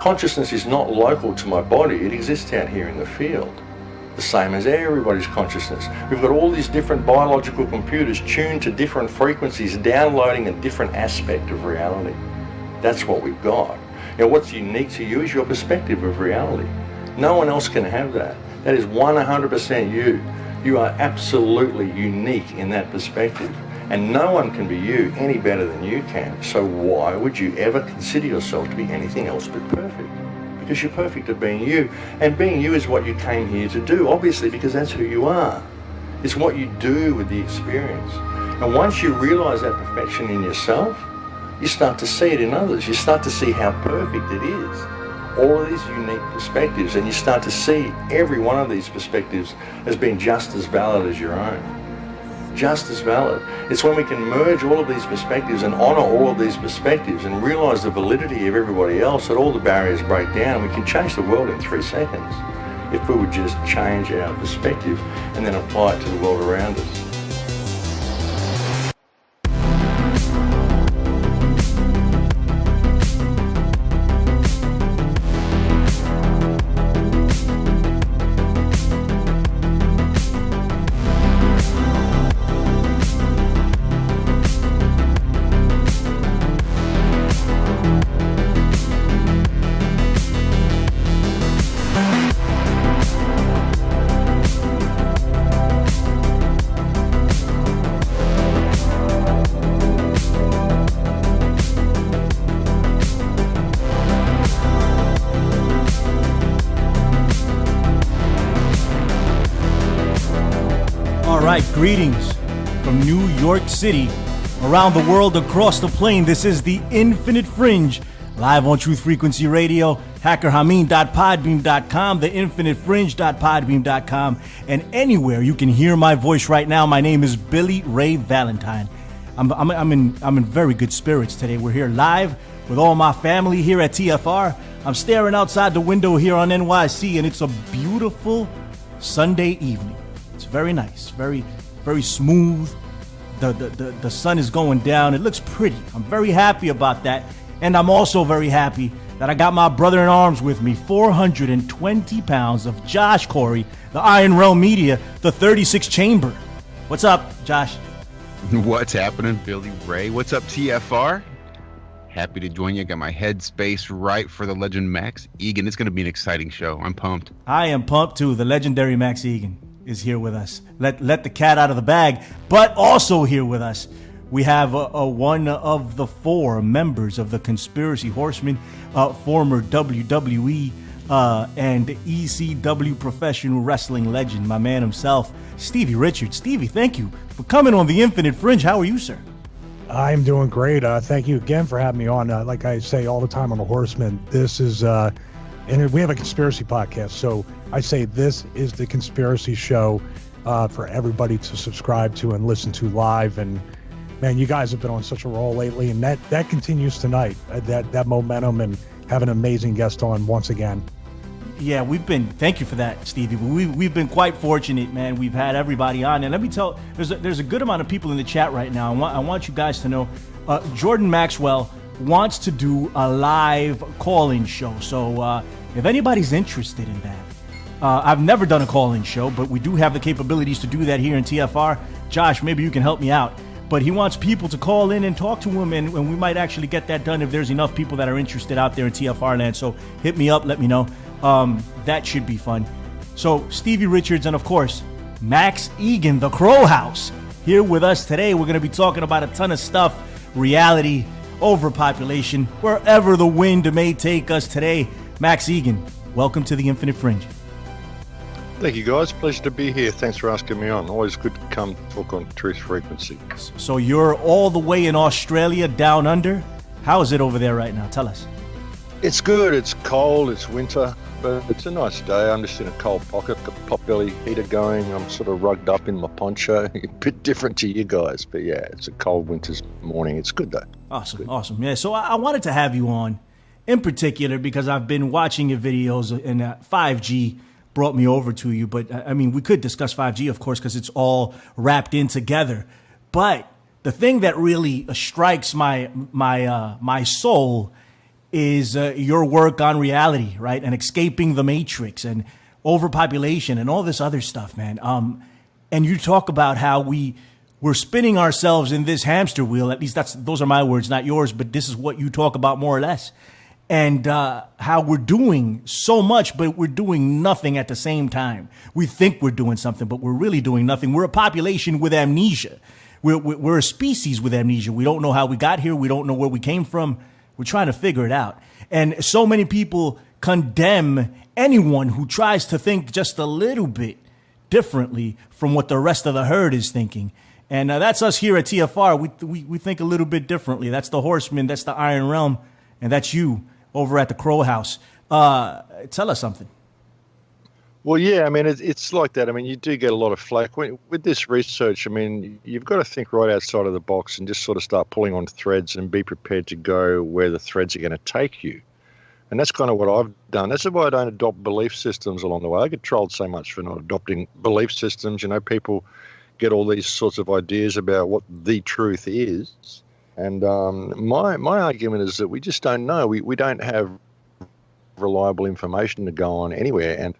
consciousness is not local to my body. It exists out here in the field, the same as everybody's consciousness. We've got all these different biological computers tuned to different frequencies, downloading a different aspect of reality. That's what we've got. You know, what's unique to you is your perspective of reality. No one else can have that. That is 100% you. You are absolutely unique in that perspective. And no one can be you any better than you can. So why would you ever consider yourself to be anything else but perfect? Because you're perfect at being you. And being you is what you came here to do, obviously, because that's who you are. It's what you do with the experience. And once you realize that perfection in yourself, you start to see it in others. You start to see how perfect it is. All of these unique perspectives, and you start to see every one of these perspectives as being just as valid as your own. Just as valid. It's when we can merge all of these perspectives and honor all of these perspectives and realize the validity of everybody else that all the barriers break down, and we can change the world in 3 seconds if we would just change our perspective and then apply it to the world around us. Greetings from New York City, around the world, across the plane. This is the Infinite Fringe, live on Truth Frequency Radio, hackerhameen.podbeam.com, theinfinitefringe.podbeam.com, and anywhere you can hear my voice right now. My name is Billy Ray Valentine. I'm in very good spirits today. We're here live with all my family here at TFR. I'm staring outside the window here on NYC, and it's a beautiful Sunday evening. It's very nice, very smooth. The sun is going down. It looks pretty. I'm very happy about that. And I'm also very happy that I got my brother in arms with me, 420 pounds of Josh Corey, the Iron Realm Media, the 36 Chamber. What's up, Josh? What's happening, Billy Ray? What's up, TFR? Happy to join you. I got my headspace right for the legend Max Igan. It's going to be an exciting show. I'm pumped. I am pumped too. The legendary Max Igan is here with us. Let the cat out of the bag, but also here with us, we have one of the 4 members of the Conspiracy Horsemen, former WWE and ECW professional wrestling legend, my man himself, Stevie Richards. Stevie, thank you for coming on the Infinite Fringe. How are you, sir? I'm doing great. Thank you again for having me on. Like I say all the time on the Horsemen, this is, and we have a conspiracy podcast, so I say this is the conspiracy show for everybody to subscribe to and listen to live. And man, you guys have been on such a roll lately, and that continues tonight. That momentum, and have an amazing guest on once again. Yeah, thank you for that, Stevie. We've been quite fortunate, man. We've had everybody on, and let me tell, there's a good amount of people in the chat right now. I want you guys to know, Jordan Maxwell wants to do a live call-in show. So if anybody's interested in that, I've never done a call-in show, but we do have the capabilities to do that here in TFR. Josh, maybe you can help me out. But he wants people to call in and talk to him, and we might actually get that done if there's enough people that are interested out there in TFR land. So hit me up, let me know. That should be fun. So Stevie Richards and, of course, Max Igan, the Crow House, here with us today. We're going to be talking about a ton of stuff, reality, overpopulation, wherever the wind may take us today. Max Igan, welcome to the Infinite Fringe. Thank you, guys. Pleasure to be here. Thanks for asking me on. Always good to come talk on Truth Frequency. So you're all the way in Australia, down under. How is it over there right now? Tell us. It's good. It's cold. It's winter, but it's a nice day. I'm just in a cold pocket. Got the potbelly heater going. I'm sort of rugged up in my poncho. A bit different to you guys, but yeah, it's a cold winter's morning. It's good though. Awesome, good. Awesome. Yeah. So I wanted to have you on, in particular, because I've been watching your videos, and 5G brought me over to you. But I mean, we could discuss 5G, of course, because it's all wrapped in together. But the thing that really strikes my soul is your work on reality, right? And escaping the matrix and overpopulation and all this other stuff, man. And you talk about how we're spinning ourselves in this hamster wheel. At least those are my words, not yours, but this is what you talk about more or less. And how we're doing so much, but we're doing nothing at the same time. We think we're doing something, but we're really doing nothing. We're a population with amnesia. We're a species with amnesia. We don't know how we got here. We don't know where we came from. We're trying to figure it out. And so many people condemn anyone who tries to think just a little bit differently from what the rest of the herd is thinking. And that's us here at TFR. We think a little bit differently. That's the Horseman. That's the Iron Realm. And that's you over at the Crow House. Tell us something. Well, yeah, I mean, it's like that. I mean, you do get a lot of flack. With this research, I mean, you've got to think right outside of the box and just sort of start pulling on threads and be prepared to go where the threads are going to take you. And that's kind of what I've done. That's why I don't adopt belief systems along the way. I get trolled so much for not adopting belief systems. You know, people get all these sorts of ideas about what the truth is. And my argument is that we just don't know. We don't have reliable information to go on anywhere. And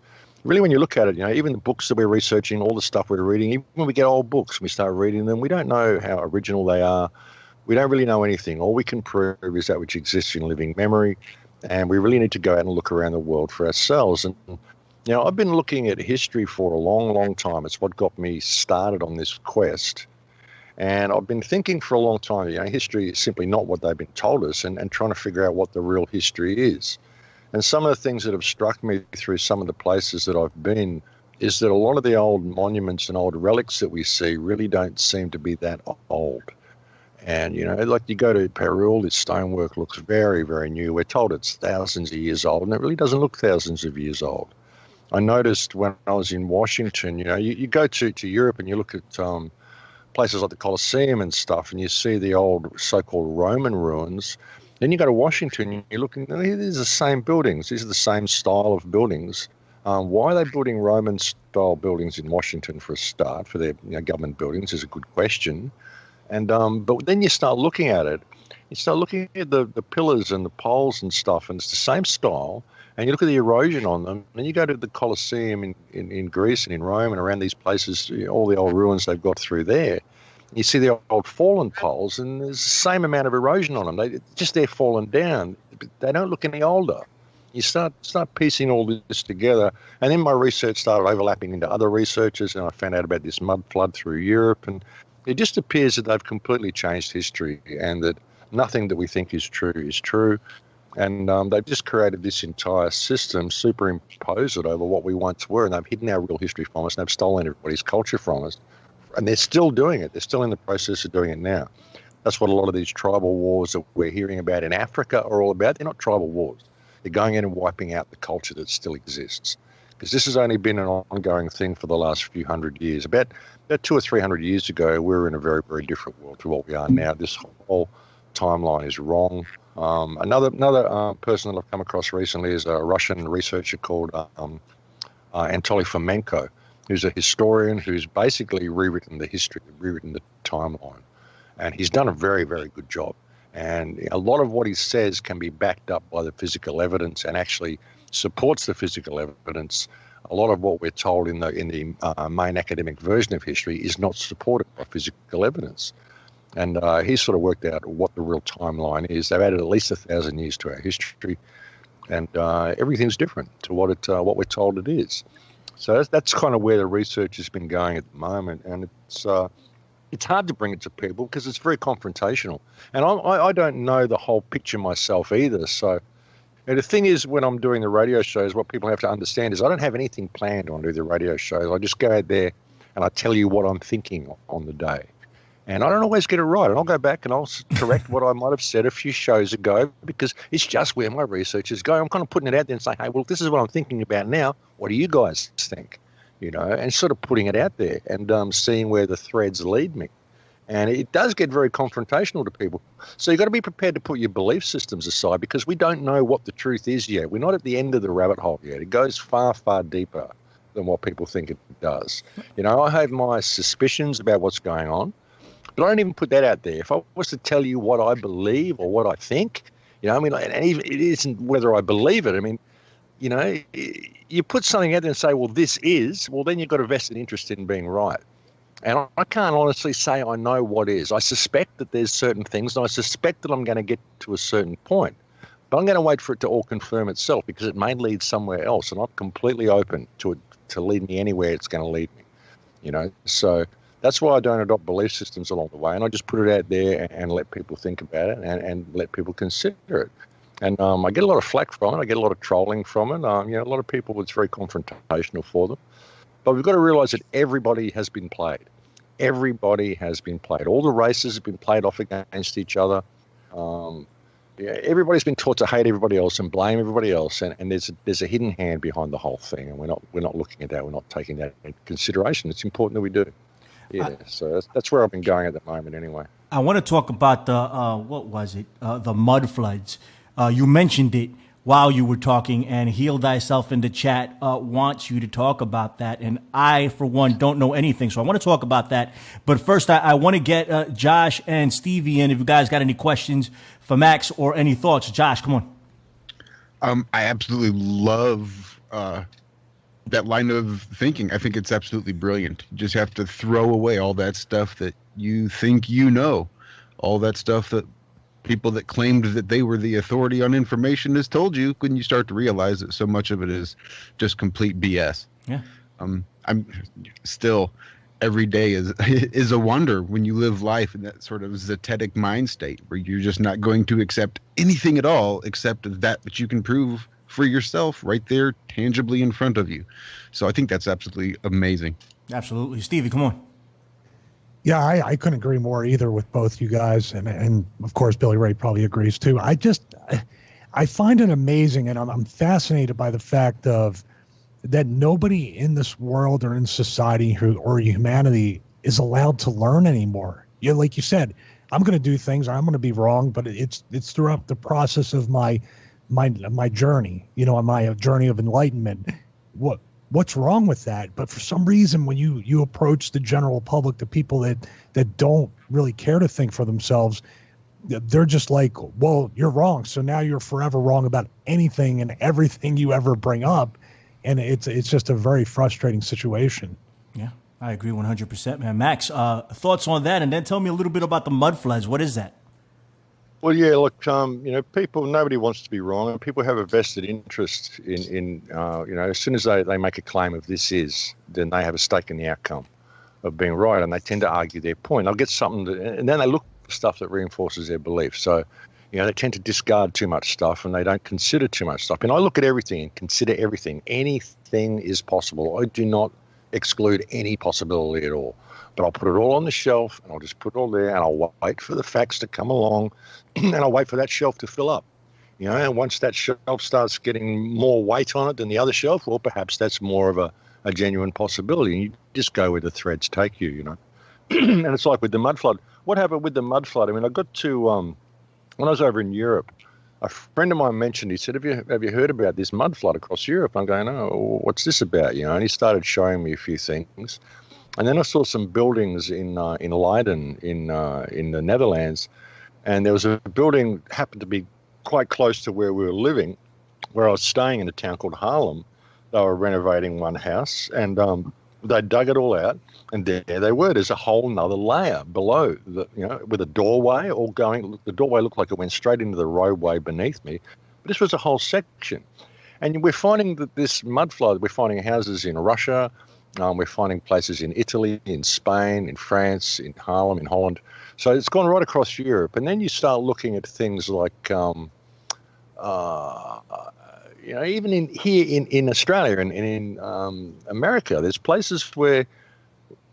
really, when you look at it, you know, even the books that we're researching, all the stuff we're reading, even when we get old books and we start reading them, we don't know how original they are. We don't really know anything. All we can prove is that which exists in living memory. And we really need to go out and look around the world for ourselves. And, you know, I've been looking at history for a long, long time. It's what got me started on this quest. And I've been thinking for a long time, you know, history is simply not what they've been told us, and trying to figure out what the real history is. And some of the things that have struck me through some of the places that I've been is that a lot of the old monuments and old relics that we see really don't seem to be that old. And, you know, like you go to Peru, all this stonework looks very, very new. We're told it's thousands of years old, and it really doesn't look thousands of years old. I noticed when I was in Washington, you know, you go to Europe and you look at places like the Colosseum and stuff, and you see the old so-called Roman ruins. Then you go to Washington, and you're looking, these are the same buildings. These are the same style of buildings. Why are they building Roman-style buildings in Washington for a start, for their government buildings, is a good question. And but then you start looking at it. You start looking at the pillars and the poles and stuff, and it's the same style. And you look at the erosion on them, and you go to the Colosseum in Greece and in Rome and around these places, all the old ruins they've got through there. You see the old fallen poles, and there's the same amount of erosion on them. They're fallen down. They don't look any older. You start piecing all this together, and then my research started overlapping into other researchers, and I found out about this mud flood through Europe, and it just appears that they've completely changed history, and that nothing that we think is true is true. And they've just created this entire system, superimposed it over what we once were, and they've hidden our real history from us, and they've stolen everybody's culture from us. And they're still doing it. They're still in the process of doing it now. That's what a lot of these tribal wars that we're hearing about in Africa are all about. They're not tribal wars. They're going in and wiping out the culture that still exists. Because this has only been an ongoing thing for the last few hundred years. About 200 or 300 years ago, we were in a very, very different world to what we are now. This whole timeline is wrong. Another person that I've come across recently is a Russian researcher called Anatoly Fomenko, who's a historian who's basically rewritten the history, rewritten the timeline. And he's done a very, very good job. And a lot of what he says can be backed up by the physical evidence and actually supports the physical evidence. A lot of what we're told in the main academic version of history is not supported by physical evidence. And he's sort of worked out what the real timeline is. They've added at least 1,000 years to our history, and everything's different to what we're told it is. So that's kind of where the research has been going at the moment, and it's hard to bring it to people because it's very confrontational. And I don't know the whole picture myself either. So the thing is, when I'm doing the radio shows, what people have to understand is I don't have anything planned when I do the radio shows. I just go out there and I tell you what I'm thinking on the day. And I don't always get it right. And I'll go back and I'll correct what I might have said a few shows ago because it's just where my research is going. I'm kind of putting it out there and saying, hey, well, this is what I'm thinking about now. What do you guys think? You know, and sort of putting it out there and seeing where the threads lead me. And it does get very confrontational to people. So you've got to be prepared to put your belief systems aside because we don't know what the truth is yet. We're not at the end of the rabbit hole yet. It goes far, far deeper than what people think it does. You know, I have my suspicions about what's going on. But I don't even put that out there. If I was to tell you what I believe or what I think, You know, I mean, and even it isn't whether I believe it. I mean, you know, you put something out there and say, well, this is, well, then you've got a vested interest in being right. And I can't honestly say I know what is. I suspect that there's certain things, and I suspect that I'm going to get to a certain point. But I'm going to wait for it to all confirm itself, because it may lead somewhere else, and I'm completely open to it to lead me anywhere it's going to lead me. You know, so that's why I don't adopt belief systems along the way, and I just put it out there and let people think about it and let people consider it. And I get a lot of flack from it. I get a lot of trolling from it. You know, a lot of people, it's very confrontational for them. But we've got to realize that everybody has been played. Everybody has been played. All the races have been played off against each other. Everybody's been taught to hate everybody else and blame everybody else. And there's a hidden hand behind the whole thing. And we're not looking at that. We're not taking that into consideration. It's important that we do. Yeah. So that's where I've been going at the moment anyway. I want to talk about the, what was it? The mud floods. You mentioned it while you were talking, and Heal Thyself in the chat wants you to talk about that. And I, for one, don't know anything, so I want to talk about that. But first, I want to get Josh and Stevie in if you guys got any questions for Max or any thoughts. Josh, come on. I absolutely love that line of thinking. I think it's absolutely brilliant. You just have to throw away all that stuff that you think you know, all that stuff that people that claimed that they were the authority on information has told you, when you start to realize that so much of it is just complete BS. Yeah. I'm still, every day is a wonder when you live life in that sort of zetetic mind state where you're just not going to accept anything at all except that which you can prove for yourself right there tangibly in front of you. So I think that's absolutely amazing. Absolutely. Stevie, come on. Yeah, I couldn't agree more either with both you guys. And of course, Billy Ray probably agrees too. I find it amazing, and I'm fascinated by the fact of that nobody in this world or in society or humanity is allowed to learn anymore. Like you said, I'm going to do things, I'm going to be wrong, but it's throughout the process of my journey, my journey of enlightenment. What's wrong with that? But for some reason, when you approach the general public, the people that don't really care to think for themselves, they're just like, well, you're wrong. So now you're forever wrong about anything and everything you ever bring up. And it's just a very frustrating situation. Yeah, I agree 100%, man. Max, thoughts on that? And then tell me a little bit about the mud floods. What is that? Well, yeah, look, nobody wants to be wrong, and people have a vested interest in as soon as they make a claim of this is, then they have a stake in the outcome of being right, and they tend to argue their point. They'll get something, and then they look for stuff that reinforces their belief. So, they tend to discard too much stuff, and they don't consider too much stuff. And I look at everything and consider everything. Anything is possible. I do not exclude any possibility at all. But I'll put it all on the shelf, and I'll just put it all there, and I'll wait for the facts to come along, and I'll wait for that shelf to fill up. And once that shelf starts getting more weight on it than the other shelf, well, perhaps that's more of a genuine possibility. And you just go where the threads take you, And it's like with the mud flood. What happened with the mud flood? I mean, I got to, when I was over in Europe, a friend of mine mentioned, he said, have you heard about this mud flood across Europe? I'm going, oh, what's this about? And he started showing me a few things. And then I saw some buildings in Leiden in the Netherlands, and there was a building happened to be quite close to where we were living, where I was staying in a town called Haarlem. They were renovating one house, and they dug it all out, and there they were. There's a whole nother layer below, with a doorway all going. The doorway looked like it went straight into the roadway beneath me, but this was a whole section. And we're finding that this mud flood, we're finding houses in Russia. We're finding places in Italy, in Spain, in France, in Haarlem, in Holland. So it's gone right across Europe. And then you start looking at things like, even in Australia and in America, there's places where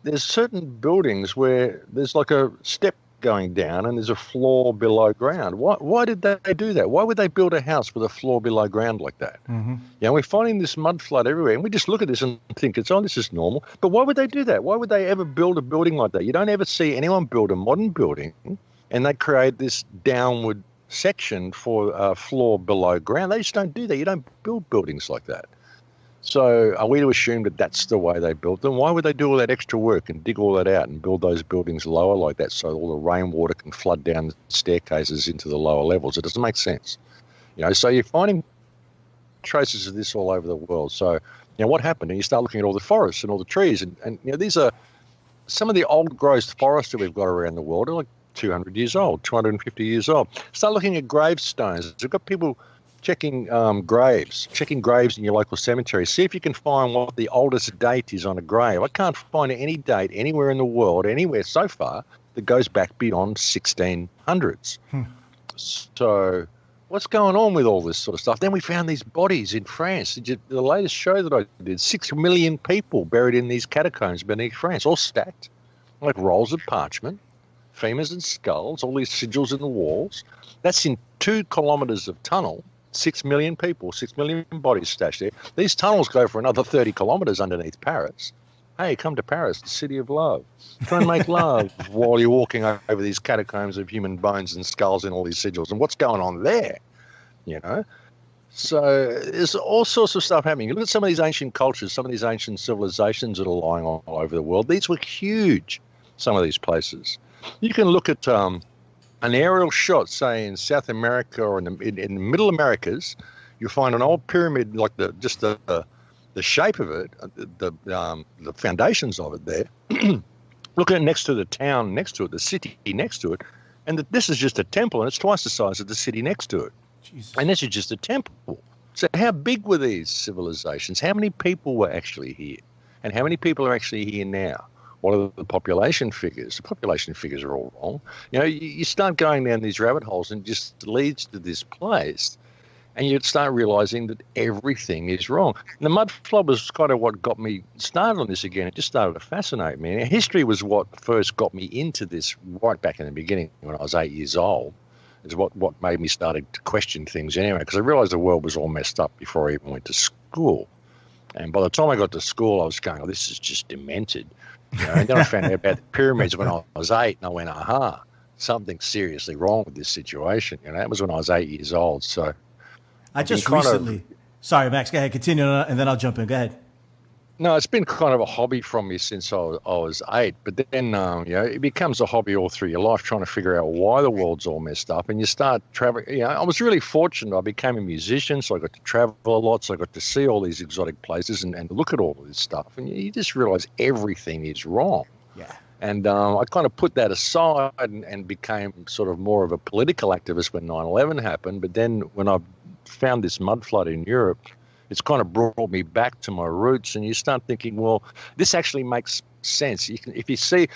there's certain buildings where there's like a step going down and there's a floor below ground. Why did they do that? Why would they build a house with a floor below ground like that? Mm-hmm. We're finding this mud flood everywhere, and we just look at this and think this is normal. But why would they do that? Why would they ever build a building like that? You don't ever see anyone build a modern building and they create this downward section for a floor below ground. They just don't do that. You don't build buildings like that. So are we to assume that that's the way they built them? Why would they do all that extra work and dig all that out and build those buildings lower like that so all the rainwater can flood down the staircases into the lower levels? It doesn't make sense. So you're finding traces of this all over the world. So, what happened? And you start looking at all the forests and all the trees. And these are some of the old growth forests that we've got around the world are like 200 years old, 250 years old. Start looking at gravestones. We've got people checking graves in your local cemetery. See if you can find what the oldest date is on a grave. I can't find any date anywhere in the world, anywhere so far, that goes back beyond 1600s. So what's going on with all this sort of stuff? Then we found these bodies in France. The latest show that I did, 6 million people buried in these catacombs beneath France, all stacked like rolls of parchment, femurs and skulls, all these sigils in the walls. That's in 2 kilometres of tunnel. 6 million people, 6 million bodies stashed there. These tunnels go for another 30 kilometres underneath Paris. Hey, come to Paris, the city of love. Try and make love while you're walking over these catacombs of human bones and skulls and all these sigils. And what's going on there? So there's all sorts of stuff happening. You look at some of these ancient cultures, some of these ancient civilizations that are lying all over the world. These were huge, some of these places. You can look at an aerial shot, say in South America or in the Middle Americas, you'll find an old pyramid, like the shape of it, the foundations of it there. Look at it next to the town next to it, the city next to it, and this is just a temple, and it's twice the size of the city next to it. Jesus. And this is just a temple. So how big were these civilizations? How many people were actually here? And how many people are actually here now? What are the population figures? The population figures are all wrong. You start going down these rabbit holes and it just leads to this place. And you start realizing that everything is wrong. And the mud flood was kind of what got me started on this again. It just started to fascinate me. And history was what first got me into this right back in the beginning when I was 8 years old. It's what made me start to question things anyway, because I realized the world was all messed up before I even went to school. And by the time I got to school, I was going, oh, this is just demented. And then I found out about the pyramids when I was 8, and I went, aha, something's seriously wrong with this situation. That was when I was 8 years old. So I just recently, sorry, Max, go ahead, continue, and then I'll jump in. Go ahead. No, it's been kind of a hobby from me since I was 8, but then it becomes a hobby all through your life, trying to figure out why the world's all messed up, and you start traveling. I was really fortunate. I became a musician, so I got to travel a lot, so I got to see all these exotic places and look at all of this stuff, and you just realize everything is wrong. Yeah. And I kind of put that aside and became sort of more of a political activist when 9/11 happened, but then when I found this mud flood in Europe, it's kind of brought me back to my roots, and you start thinking, well, this actually makes sense. If you see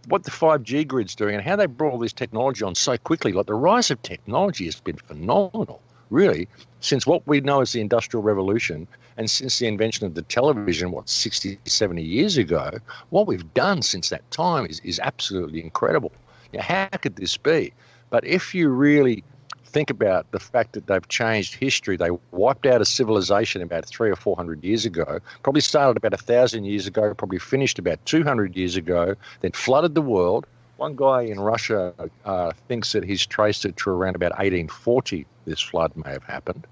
what the 5G grid's doing and how they brought all this technology on so quickly, like the rise of technology has been phenomenal, really, since what we know as the Industrial Revolution and since the invention of the television, 60, 70 years ago, what we've done since that time is absolutely incredible. How could this be? But if you really think about the fact that they've changed history. They wiped out a civilization about 300 or 400 years ago, probably started about 1,000 years ago, probably finished about 200 years ago, then flooded the world. One guy in Russia thinks that he's traced it to around about 1840, this flood may have happened,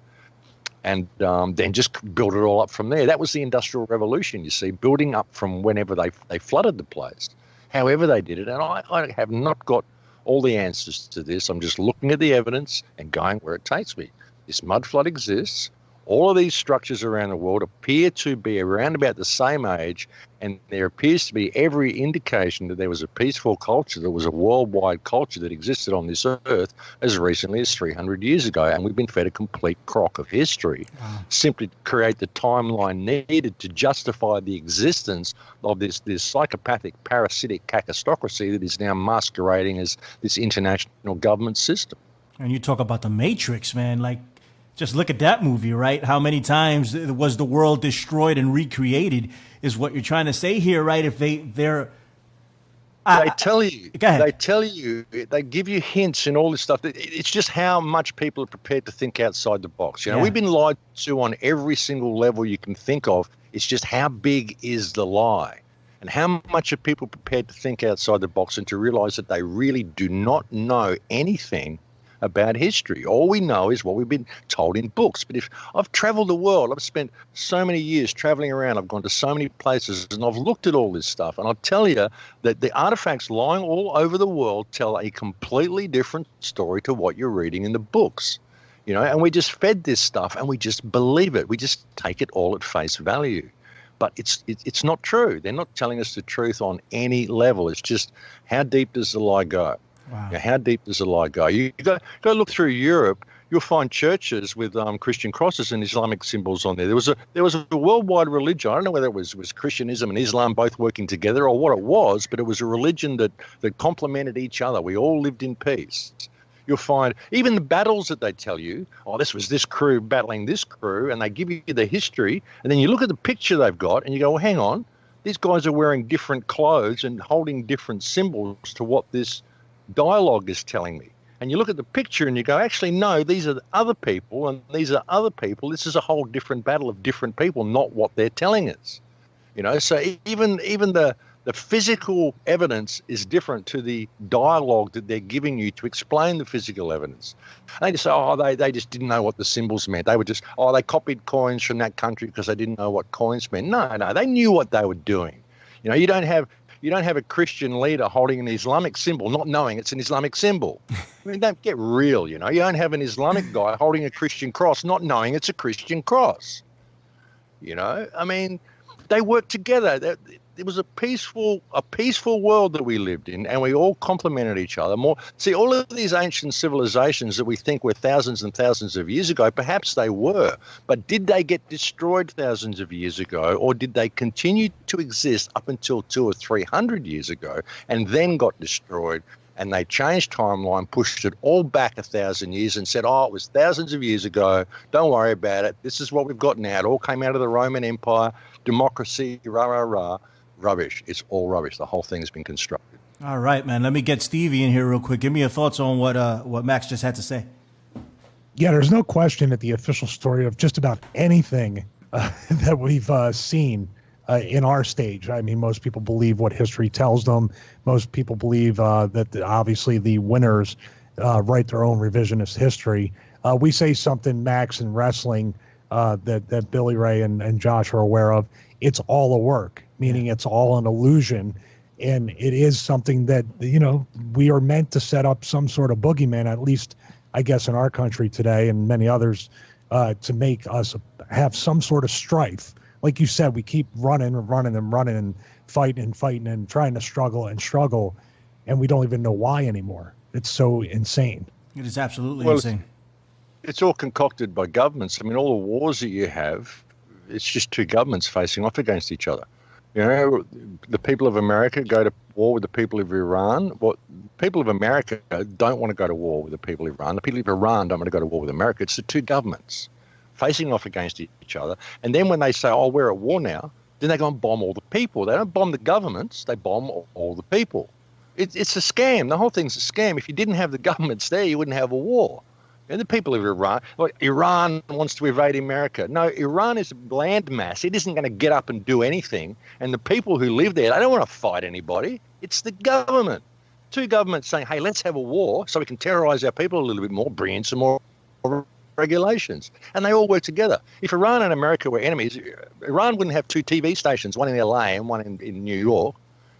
and then just built it all up from there. That was the Industrial Revolution, you see, building up from whenever they flooded the place, however they did it. And I have not got all the answers to this. I'm just looking at the evidence and going where it takes me. This mud flood exists. All of these structures around the world appear to be around about the same age, and there appears to be every indication that there was a peaceful culture, that was a worldwide culture that existed on this earth as recently as 300 years ago, and we've been fed a complete crock of history, simply to create the timeline needed to justify the existence of this psychopathic, parasitic cacostocracy that is now masquerading as this international government system. And you talk about the Matrix, man, like, just look at that movie, right? How many times was the world destroyed and recreated is what you're trying to say here, right? If they tell you, they give you hints and all this stuff. It's just how much people are prepared to think outside the box. We've been lied to on every single level you can think of. It's just how big is the lie? And how much are people prepared to think outside the box and to realize that they really do not know anything about history. All we know is what we've been told in books. But if I've traveled the world, I've spent so many years traveling around, I've gone to so many places, and I've looked at all this stuff, and I'll tell you that the artifacts lying all over the world tell a completely different story to what you're reading in the books. And we just fed this stuff and we just believe it. We just take it all at face value. But it's not true. They're not telling us the truth on any level. It's just, how deep does the lie go? Wow. How deep does the lie go? You go look through Europe, you'll find churches with Christian crosses and Islamic symbols on there. There was a worldwide religion. I don't know whether it was Christianism and Islam both working together or what it was, but it was a religion that complemented each other. We all lived in peace. You'll find even the battles that they tell you, this was this crew battling this crew, and they give you the history, and then you look at the picture they've got and you go, well, hang on, these guys are wearing different clothes and holding different symbols to what this dialogue is telling me. And you look at the picture and you go, actually, no, these are other people and these are other people. This is a whole different battle of different people, not what they're telling us. So even the physical evidence is different to the dialogue that they're giving you to explain the physical evidence. They just say, they just didn't know what the symbols meant. They were just, they copied coins from that country because they didn't know what coins meant. No, they knew what they were doing. You don't have a Christian leader holding an Islamic symbol, not knowing it's an Islamic symbol. I mean, don't get real, You don't have an Islamic guy holding a Christian cross, not knowing it's a Christian cross. I mean, they work together. It was a peaceful world that we lived in, and we all complemented each other more. See, all of these ancient civilizations that we think were thousands and thousands of years ago, perhaps they were, but did they get destroyed thousands of years ago, or did they continue to exist up until 200 or 300 years ago and then got destroyed? And they changed timeline, pushed it all back 1,000 years and said, it was thousands of years ago. Don't worry about it. This is what we've got now. It all came out of the Roman Empire, democracy, rah, rah, rah. Rubbish. It's all rubbish. The whole thing has been constructed. All right, man. Let me get Stevie in here real quick. Give me your thoughts on what Max just had to say. Yeah, there's no question that the official story of just about anything that we've seen in our stage. I mean, most people believe what history tells them. Most people believe that obviously the winners write their own revisionist history. We say something, Max, in wrestling that Billy Ray and Josh are aware of. It's all a work, meaning it's all an illusion. And it is something that, we are meant to set up some sort of boogeyman, at least, I guess, in our country today and many others, to make us have some sort of strife. Like you said, we keep running and fighting and trying to struggle, and we don't even know why anymore. It's so insane. It is absolutely insane. It's all concocted by governments. I mean, all the wars that you have, it's just two governments facing off against each other. The people of America go to war with the people of Iran. Well, people of America don't want to go to war with the people of Iran. The people of Iran don't want to go to war with America. It's the two governments facing off against each other. And then when they say, we're at war now, then they go and bomb all the people. They don't bomb the governments. They bomb all the people. It's a scam. The whole thing's a scam. If you didn't have the governments there, you wouldn't have a war. And the people of Iran, Iran wants to invade America. No, Iran is a landmass. It isn't going to get up and do anything. And the people who live there, they don't want to fight anybody. It's the government. Two governments saying, hey, let's have a war so we can terrorize our people a little bit more, bring in some more regulations. And they all work together. If Iran and America were enemies, Iran wouldn't have two TV stations, one in LA and one in New York.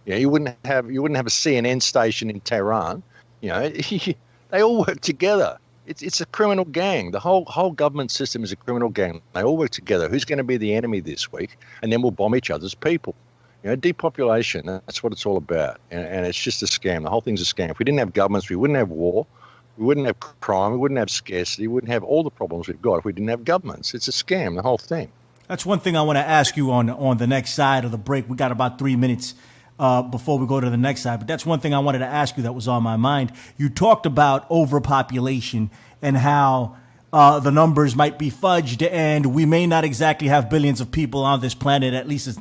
You wouldn't have a CNN station in Tehran. They all work together. It's a criminal gang. The whole government system is a criminal gang. They all work together. Who's going to be the enemy this week? And then we'll bomb each other's people. Depopulation, that's what it's all about. And it's just a scam. The whole thing's a scam. If we didn't have governments, we wouldn't have war. We wouldn't have crime. We wouldn't have scarcity. We wouldn't have all the problems we've got if we didn't have governments. It's a scam, the whole thing. That's one thing I want to ask you on the next side of the break. We got about 3 minutes before we go to the next side. But that's one thing I wanted to ask you that was on my mind. You talked about overpopulation and how the numbers might be fudged and we may not exactly have billions of people on this planet. At least it's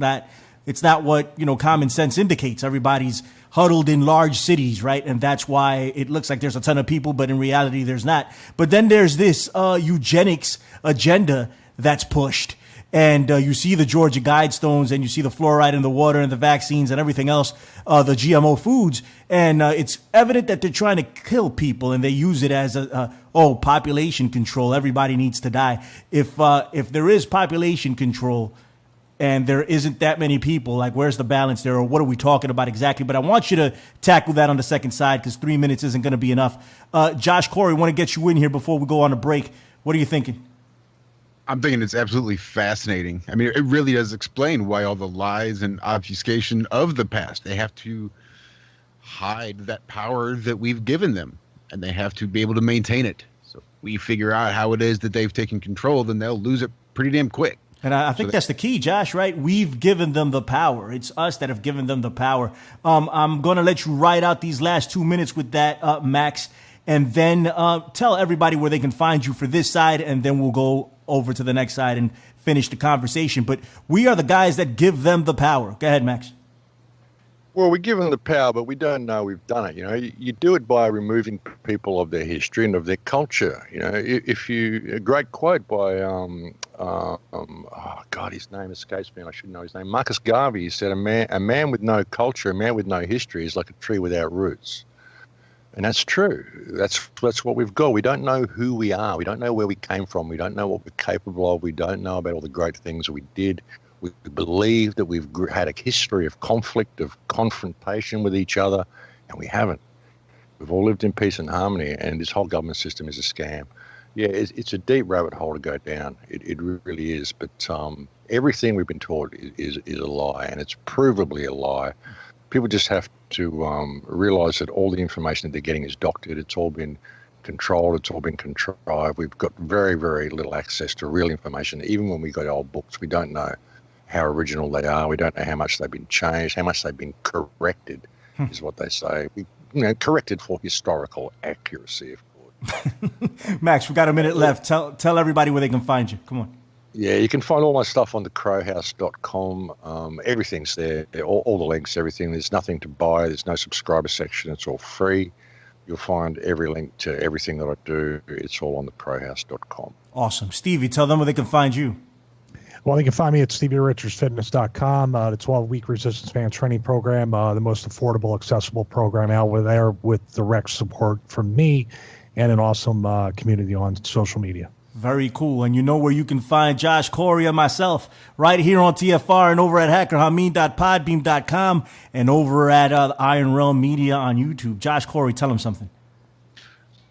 not what, common sense indicates. Everybody's huddled in large cities, right? And that's why it looks like there's a ton of people, but in reality, there's not. But then there's this eugenics agenda that's pushed. and you see the Georgia Guidestones, and you see the fluoride in the water and the vaccines and everything else, the GMO foods, and it's evident that they're trying to kill people, and they use it as population control. Everybody needs to die. If there is population control and there isn't that many people, like, where's the balance there, or what are we talking about exactly? But I want you to tackle that on the second side, because 3 minutes isn't going to be enough. Josh Corey, want to get you in here before we go on a break. What are you thinking? I'm thinking it's absolutely fascinating. I mean, it really does explain why all the lies and obfuscation of the past. They have to hide that power that we've given them, and they have to be able to maintain it. So if we figure out how it is that they've taken control, then they'll lose it pretty damn quick. And I think that's the key, Josh, right? We've given them the power. It's us that have given them the power. I'm going to let you ride out these last 2 minutes with that, Max, and then tell everybody where they can find you for this side, and then we'll go over to the next side and finish the conversation. But we are the guys that give them the power. Go ahead, Max. Well, we give them the power, but we don't know we've done it. You know, you do it by removing people of their history and of their culture. You know, if you, a great quote by, oh God, his name escapes me. I should know his name. Marcus Garvey. He said, a man with no culture, a man with no history is like a tree without roots. And that's true. That's what we've got. We don't know who we are. We don't know where we came from. We don't know what we're capable of. We don't know about all the great things we did. We believe that we've had a history of conflict, of confrontation with each other, and we haven't. We've all lived in peace and harmony, and this whole government system is a scam. Yeah, it's a deep rabbit hole to go down. It really is. But everything we've been taught is a lie, and it's provably a lie. People just have to realize that all the information that they're getting is doctored. It's all been controlled. It's all been contrived. We've got very, very little access to real information. Even when we got old books, we don't know how original they are. We don't know how much they've been changed, how much they've been corrected, is what they say. Corrected for historical accuracy, of course. Max, we've got a minute left. Tell everybody where they can find you. Come on. Yeah, you can find all my stuff on thecrowhouse.com. Everything's there, all the links, everything. There's nothing to buy. There's no subscriber section. It's all free. You'll find every link to everything that I do. It's all on thecrowhouse.com. Awesome. Stevie, tell them where they can find you. Well, you can find me at StevieRichardsFitness.com. The 12-week resistance band training program, the most affordable, accessible program out there with direct support from me and an awesome community on social media. Very cool. And you know where you can find Josh Corey and myself right here on TFR and over at hackerhameen.podbeam.com and over at Iron Realm Media on YouTube. Josh Corey, tell him something.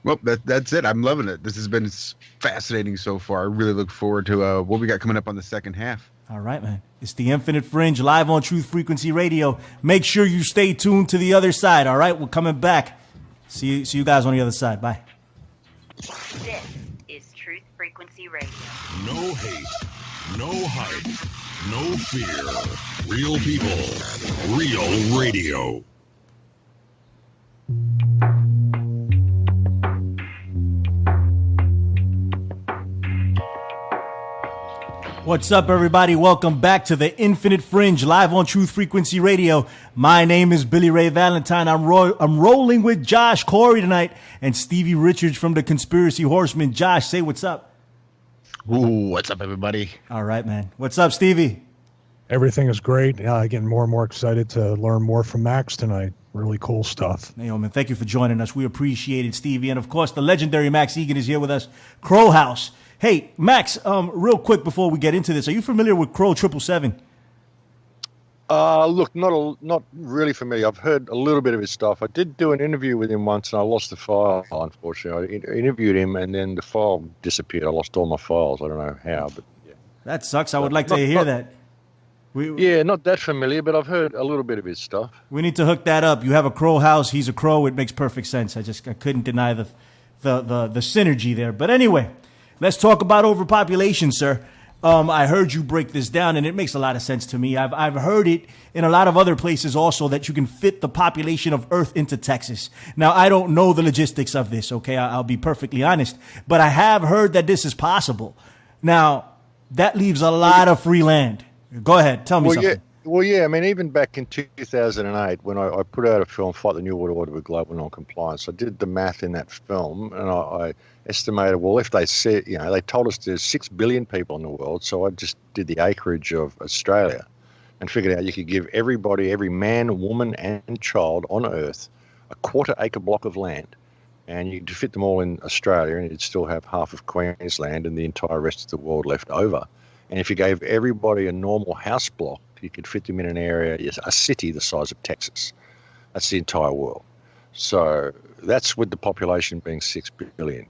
Well, that's it. I'm loving it. This has been fascinating so far. I really look forward to what we got coming up on the second half. All right, man. It's the Infinite Fringe live on Truth Frequency Radio. Make sure you stay tuned to the other side. All right, we're coming back. See you guys on the other side. Bye. This is Truth Frequency Radio. No hate, no hype, no fear. Real people, real radio. What's up, everybody? Welcome back to the Infinite Fringe, live on Truth Frequency Radio. My name is Billy Ray Valentine. I'm rolling with Josh Corey tonight and Stevie Richards from the Conspiracy Horsemen. Josh, say what's up. Ooh, what's up, everybody? All right, man. What's up, Stevie? Everything is great. Getting more and more excited to learn more from Max tonight. Really cool stuff. Hey, man, thank you for joining us. We appreciate it, Stevie. And, of course, the legendary Max Igan is here with us. Crow House. Hey, Max, real quick before we get into this, are you familiar with Crow 777? Look, not really familiar. I've heard a little bit of his stuff. I did do an interview with him once, and I lost the file, unfortunately. I interviewed him, and then the file disappeared. I lost all my files. I don't know how, but yeah. That sucks. I would like to hear that. Yeah, not that familiar, but I've heard a little bit of his stuff. We need to hook that up. You have a Crow House. He's a crow. It makes perfect sense. I couldn't deny the synergy there. But anyway, let's talk about overpopulation, sir. I heard you break this down, and it makes a lot of sense to me. I've heard it in a lot of other places also that you can fit the population of Earth into Texas. Now, I don't know the logistics of this, okay? I'll be perfectly honest. But I have heard that this is possible. Now, that leaves a lot of free land. Go ahead. Tell me something. Well, yeah, I mean, even back in 2008, when I put out a film, Fight the New World Order with Global Non-Compliance, I did the math in that film, and I estimated, well, if they said, they told us there's 6 billion people in the world, so I just did the acreage of Australia and figured out you could give everybody, every man, woman, and child on Earth, a quarter-acre block of land, and you could fit them all in Australia, and you'd still have half of Queensland and the entire rest of the world left over. And if you gave everybody a normal house block, you could fit them in an area, a city the size of Texas. That's the entire world. So that's with the population being 6 billion.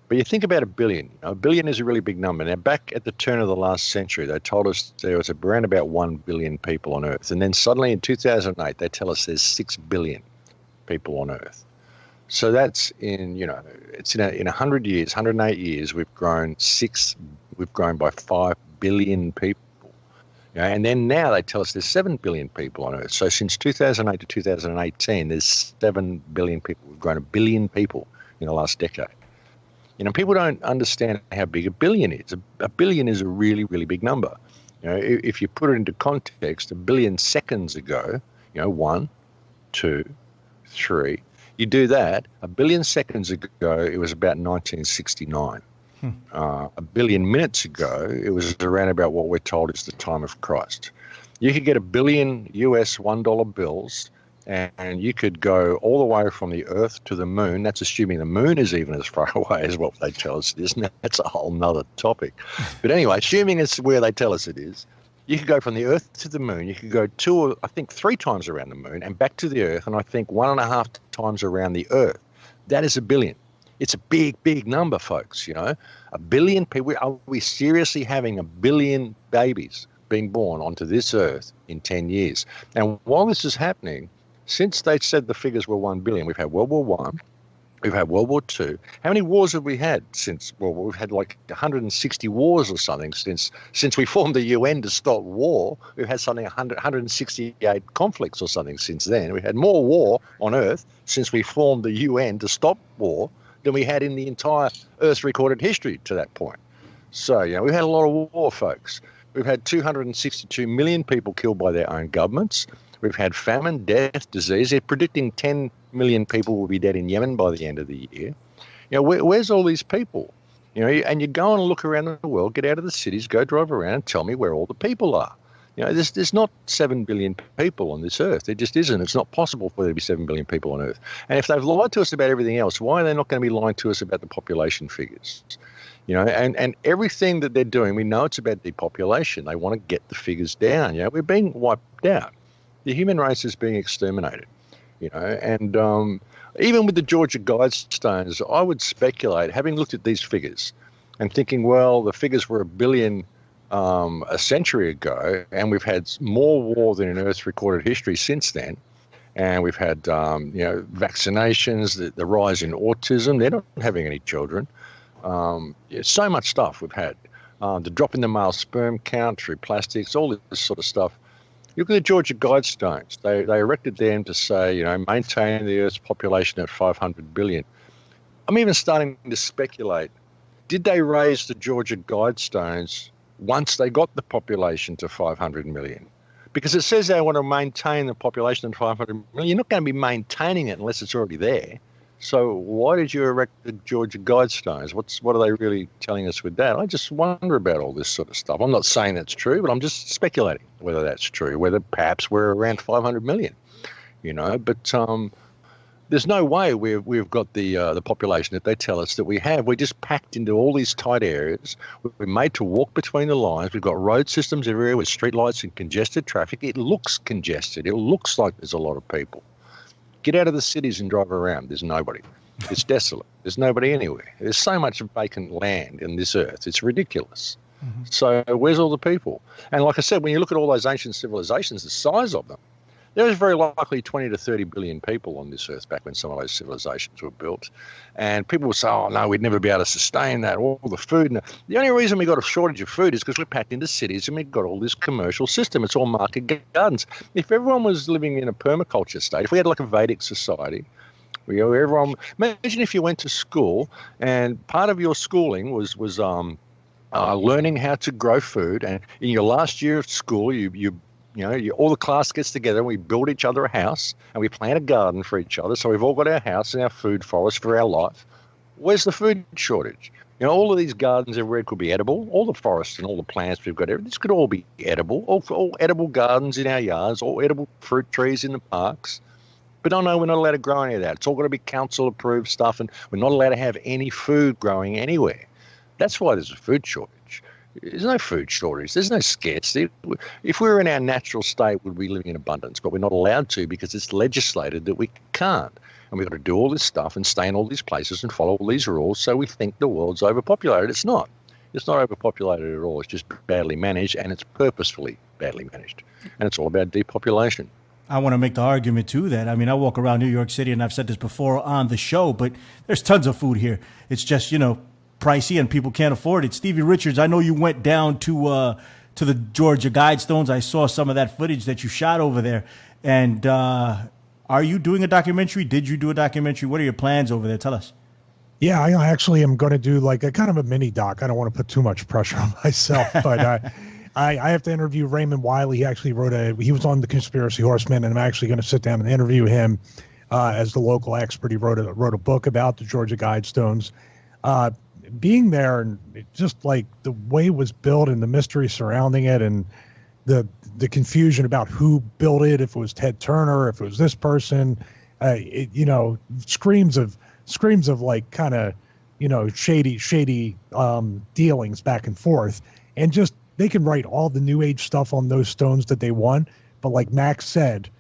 But you think about a billion. A billion is a really big number. Now, back at the turn of the last century, they told us there was around about 1 billion people on Earth. And then suddenly in 2008, they tell us there's 6 billion people on Earth. So that's it's in 100 years, 108 years, we've grown by 5 billion people. And then now they tell us there's 7 billion people on Earth. So since 2008 to 2018, there's 7 billion people. We've grown 1 billion people in the last decade. People don't understand how big a billion is. A billion is a really, really big number. If you put it into context, 1 billion seconds ago, 1, 2, 3. You do that, 1 billion seconds ago, it was about 1969. 1 billion minutes ago, it was around about what we're told is the time of Christ. You could get 1 billion US $1 bills, and you could go all the way from the Earth to the moon. That's assuming the moon is even as far away as what they tell us it is. Now, that's a whole nother topic. But anyway, assuming it's where they tell us it is, you could go from the Earth to the moon. You could go 3 times around the moon and back to the Earth, and I think 1.5 times around the Earth. That is 1 billion. It's a big, big number, folks, 1 billion people. Are we seriously having 1 billion babies being born onto this Earth in 10 years? And while this is happening, since they said the figures were 1 billion, we've had World War I, we've had World War II. How many wars have we had since? Well, we've had like 160 wars or something since we formed the UN to stop war. We've had something 168 conflicts or something since then. We had more war on Earth since we formed the UN to stop war than we had in the entire Earth's recorded history to that point. So, we've had a lot of war, folks. We've had 262 million people killed by their own governments. We've had famine, death, disease. They're predicting 10 million people will be dead in Yemen by the end of the year. Where's all these people? And you go and look around the world, get out of the cities, go drive around and tell me where all the people are. There's not 7 billion people on this Earth. There just isn't. It's not possible for there to be 7 billion people on Earth. And if they've lied to us about everything else, why are they not going to be lying to us about the population figures? And everything that they're doing, we know it's about depopulation. They want to get the figures down. We're being wiped out. The human race is being exterminated. And even with the Georgia Guidestones, I would speculate, having looked at these figures and thinking, well, the figures were 1 billion a century ago, and we've had more war than in Earth's recorded history since then. And we've had, vaccinations, the rise in autism. They're not having any children. So much stuff we've had. The drop in the male sperm count through plastics, all this sort of stuff. Look at the Georgia Guidestones. They erected them to say, maintain the Earth's population at 500 billion. I'm even starting to speculate, did they raise the Georgia Guidestones once they got the population to 500 million? Because it says they want to maintain the population at 500 million. You're not going to be maintaining it unless it's already there. So why did you erect the Georgia Guidestones? What are they really telling us with that? I just wonder about all this sort of stuff. I'm not saying that's true, but I'm just speculating whether that's true, whether perhaps we're around 500 million, But there's no way we've got the population that they tell us that we have. We're just packed into all these tight areas. We're made to walk between the lines. We've got road systems everywhere with streetlights and congested traffic. It looks congested. It looks like there's a lot of people. Get out of the cities and drive around. There's nobody. It's desolate. There's nobody anywhere. There's so much vacant land in this Earth. It's ridiculous. Mm-hmm. So where's all the people? And like I said, when you look at all those ancient civilizations, the size of them, there was very likely 20 to 30 billion people on this Earth back when some of those civilizations were built. And people will say, oh, no, we'd never be able to sustain that, all the food. And the only reason we got a shortage of food is because we're packed into cities and we've got all this commercial system. It's all market gardens. If everyone was living in a permaculture state, if we had like a Vedic society, everyone, imagine if you went to school and part of your schooling was learning how to grow food. And in your last year of school, you All the class gets together and we build each other a house and we plant a garden for each other. So we've all got our house and our food forest for our life. Where's the food shortage? All of these gardens everywhere could be edible. All the forests and all the plants we've got, this could all be edible. All edible gardens in our yards, all edible fruit trees in the parks. But no, we're not allowed to grow any of that. It's all got to be council-approved stuff, and we're not allowed to have any food growing anywhere. That's why there's a food shortage. There's no food shortage. There's no scarcity. If we were in our natural state, we'd be living in abundance, but we're not allowed to because it's legislated that we can't. And we've got to do all this stuff and stay in all these places and follow all these rules, so we think the world's overpopulated. It's not. It's not overpopulated at all. It's just badly managed, and it's purposefully badly managed. And it's all about depopulation. I want to make the argument, too, that, I walk around New York City, and I've said this before on the show, but there's tons of food here. It's just, pricey, and people can't afford it. Stevie Richards, I know you went down to the Georgia Guidestones. I saw some of that footage that you shot over there. And are you doing a documentary? Did you do a documentary? What are your plans over there? Tell us. Yeah, I actually am going to do like a kind of a mini doc. I don't want to put too much pressure on myself, but I have to interview Raymond Wiley. He actually he was on the Conspiracy Horsemen, and I'm actually going to sit down and interview him as the local expert. He wrote a book about the Georgia Guidestones. Being there and just like the way it was built and the mystery surrounding it and the confusion about who built it, if it was Ted Turner, if it was this person, screams of like kind of, shady dealings back and forth. And just, they can write all the new age stuff on those stones that they want. But like Max said,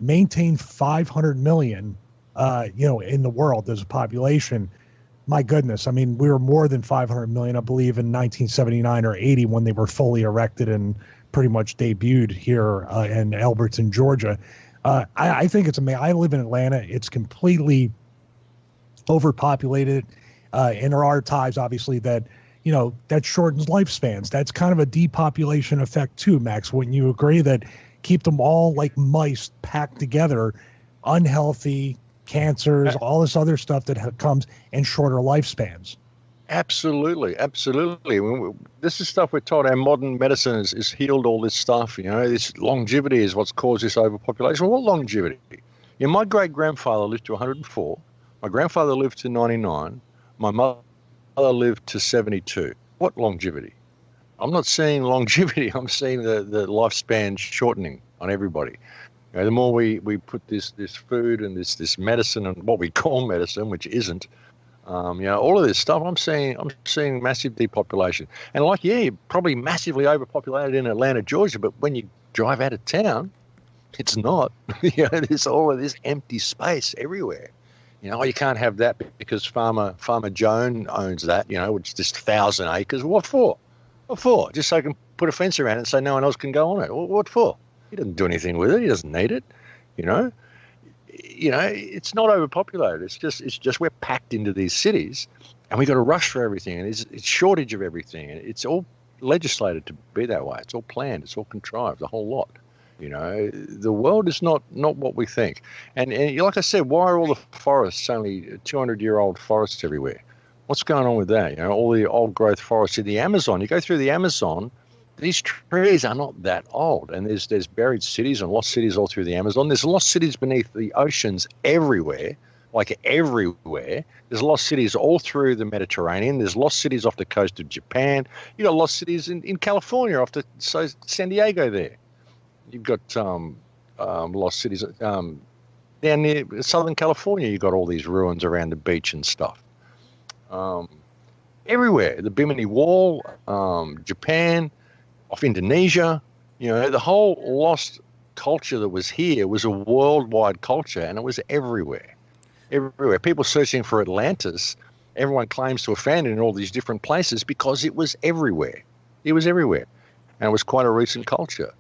maintain 500 million, in the world as a population. My goodness. We were more than 500 million, I believe, in 1979 or 80 when they were fully erected and pretty much debuted here in Albertson, Georgia. I think it's amazing. I live in Atlanta. It's completely overpopulated. And there are times, obviously, that, that shortens lifespans. That's kind of a depopulation effect too, Max. Wouldn't you agree that keep them all like mice packed together, unhealthy, cancers, all this other stuff that comes in shorter lifespans? Absolutely. This is stuff we're taught. Our modern medicine has healed all this stuff. This longevity is what's caused this overpopulation. What longevity? My great-grandfather lived to 104. My grandfather lived to 99. My mother lived to 72. What longevity? I'm not seeing longevity. I'm seeing the lifespan shortening on everybody. The more we put this food and this medicine and what we call medicine, which isn't, all of this stuff, I'm seeing massive depopulation. And you're probably massively overpopulated in Atlanta, Georgia, but when you drive out of town, it's not. There's all of this empty space everywhere. You can't have that because Farmer Joan owns that, which is just 1,000 acres. What for? Just so I can put a fence around it and say no one else can go on it. What for? He doesn't do anything with it. He doesn't need it. It's not overpopulated. It's just we're packed into these cities, and we got to rush for everything, and it's shortage of everything, and it's all legislated to be that way. It's all planned. It's all contrived. The whole lot. The world is not what we think. And like I said, why are all the forests only 200-year-old forests everywhere? What's going on with that? All the old growth forests in the Amazon. You go through the Amazon. These trees are not that old, and there's buried cities and lost cities all through the Amazon. There's lost cities beneath the oceans everywhere, like everywhere. There's lost cities all through the Mediterranean. There's lost cities off the coast of Japan. You got lost cities in California off San Diego there. You've got lost cities down near Southern California. You've got all these ruins around the beach and stuff. Everywhere, the Bimini Wall, Japan, off Indonesia, the whole lost culture that was here was a worldwide culture, and it was everywhere. People searching for Atlantis, everyone claims to have found it in all these different places because it was everywhere. And it was quite a recent culture.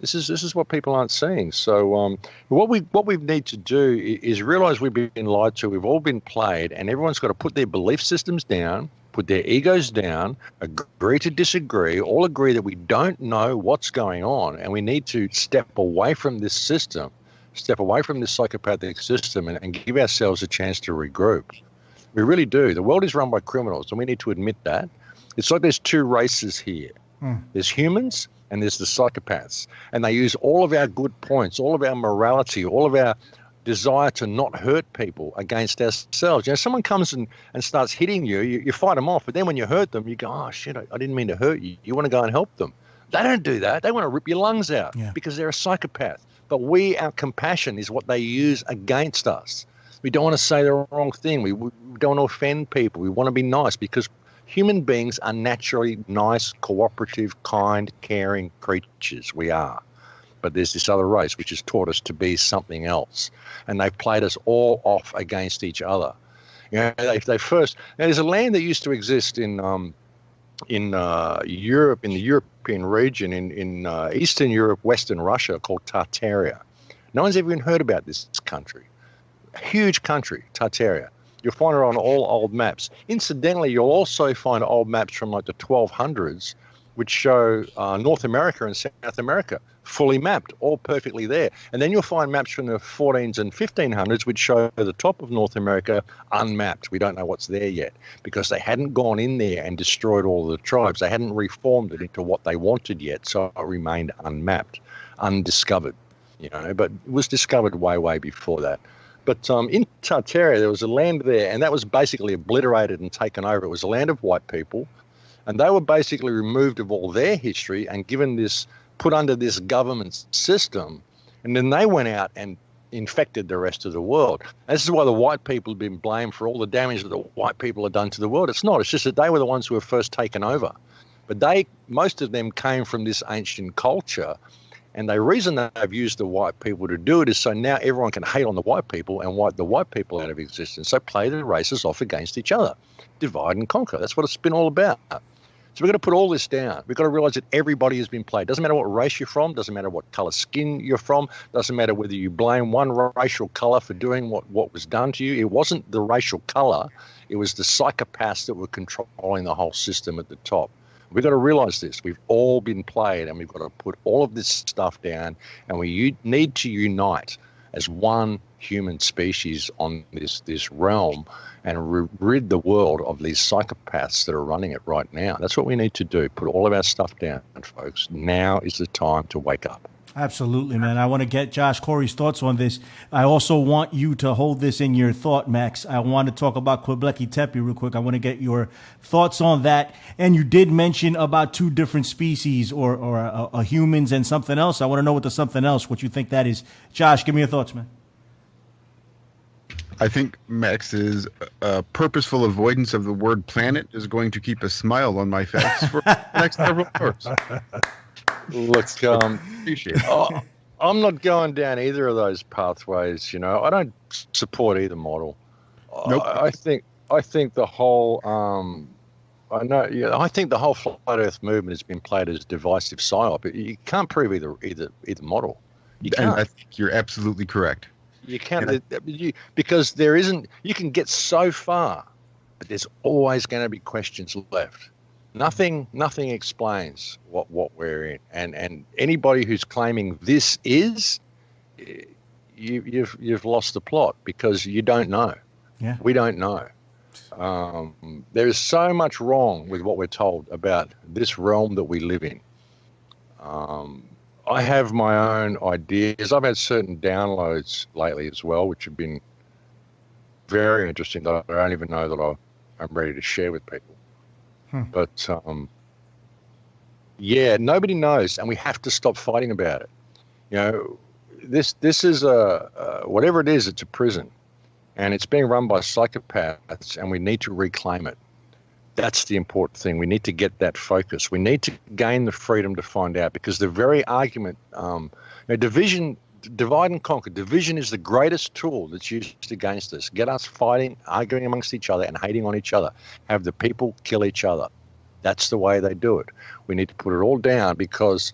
This is what people aren't seeing. So what we need to do is realize we've been lied to. We've all been played, and everyone's got to put their belief systems down, put their egos down, agree to disagree, all agree that we don't know what's going on, and we need to step away from this system, step away from this psychopathic system, and give ourselves a chance to regroup. We really do. The world is run by criminals, and we need to admit that. It's like there's two races here. There's humans, and there's the psychopaths. And they use all of our good points, all of our morality, all of our desire to not hurt people against ourselves. You know, someone comes and starts hitting you, you fight them off, but then when you hurt them, you go, oh, shit, I didn't mean to hurt you. You want to go and help them. They don't do that. They want to rip your lungs out because they're a psychopath. But our compassion is what they use against us. We don't want to say the wrong thing. We don't want to offend people. We want to be nice because human beings are naturally nice, cooperative, kind, caring creatures. We are. But there's this other race which has taught us to be something else. And they've played us all off against each other. You know, they first... Now, there's a land that used to exist in Europe, in the European region, in Eastern Europe, Western Russia, called Tartaria. No one's ever even heard about this country. A huge country, Tartaria. You'll find it on all old maps. Incidentally, you'll also find old maps from like the 1200s, which show North America and South America fully mapped, all perfectly there. And then you'll find maps from the 14s and 1500s, which show the top of North America unmapped. We don't know what's there yet because they hadn't gone in there and destroyed all the tribes. They hadn't reformed it into what they wanted yet, so it remained unmapped, undiscovered, you know, but it was discovered way, way before that. But in Tartaria, there was a land there, and that was basically obliterated and taken over. It was a land of white people, and they were basically removed of all their history and put under this government system, and then they went out and infected the rest of the world. And this is why the white people have been blamed for all the damage that the white people have done to the world. It's not. It's just that they were the ones who were first taken over. But most of them came from this ancient culture. And the reason they've used the white people to do it is so now everyone can hate on the white people and wipe the white people out of existence. So play the races off against each other. Divide and conquer. That's what it's been all about. So we've got to put all this down. We've got to realize that everybody has been played. Doesn't matter what race you're from. Doesn't matter what color skin you're from. Doesn't matter whether you blame one racial color for doing what was done to you. It wasn't the racial color. It was the psychopaths that were controlling the whole system at the top. We've got to realize this. We've all been played, and we've got to put all of this stuff down, and we need to unite as one human species on this realm and rid the world of these psychopaths that are running it right now. That's what we need to do. Put all of our stuff down, folks. Now is the time to wake up. Absolutely, man. I want to get Josh Corey's thoughts on this. I also want you to hold this in your thought, Max. I want to talk about Quibleki Tepe real quick. I want to get your thoughts on that. And you did mention about two different species or humans and something else. I want to know what you think that is. Josh, give me your thoughts, man. I think Max's purposeful avoidance of the word planet is going to keep a smile on my face for the next several hours. Look, I'm not going down either of those pathways. You know, I don't support either model. Nope. I think the whole I think the whole flat Earth movement has been played as divisive psyop. You can't prove either model. You can't. And I think you're absolutely correct. You can't because there isn't. You can get so far, but there's always going to be questions left. Nothing explains what we're in, and anybody who's claiming this is, you've lost the plot because you don't know. Yeah, we don't know. There is so much wrong with what we're told about this realm that we live in. I have my own ideas. I've had certain downloads lately as well, which have been very interesting. That I don't even know that I'm ready to share with people. But nobody knows, and we have to stop fighting about it. You know, this is whatever it is. It's a prison, and it's being run by psychopaths, and we need to reclaim it. That's the important thing. We need to get that focus. We need to gain the freedom to find out, because the very argument, divide and conquer. Division is the greatest tool that's used against us. Get us fighting, arguing amongst each other, and hating on each other. Have the people kill each other. That's the way they do it. We need to put it all down, because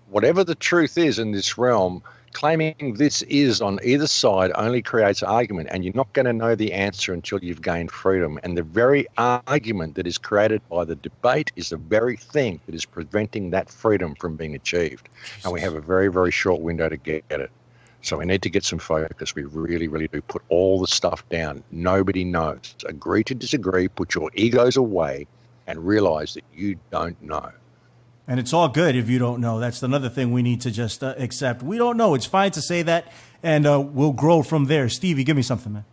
whatever the truth is in this realm, claiming this is on either side only creates argument, and you're not going to know the answer until you've gained freedom. And the very argument that is created by the debate is the very thing that is preventing that freedom from being achieved. And we have a very, very short window to get it. So we need to get some focus. We really, really do. Put all the stuff down. Nobody knows. Agree to disagree. Put your egos away and realize that you don't know. And it's all good if you don't know. That's another thing we need to just accept. We don't know. It's fine to say that, and we'll grow from there. Stevie, give me something, man.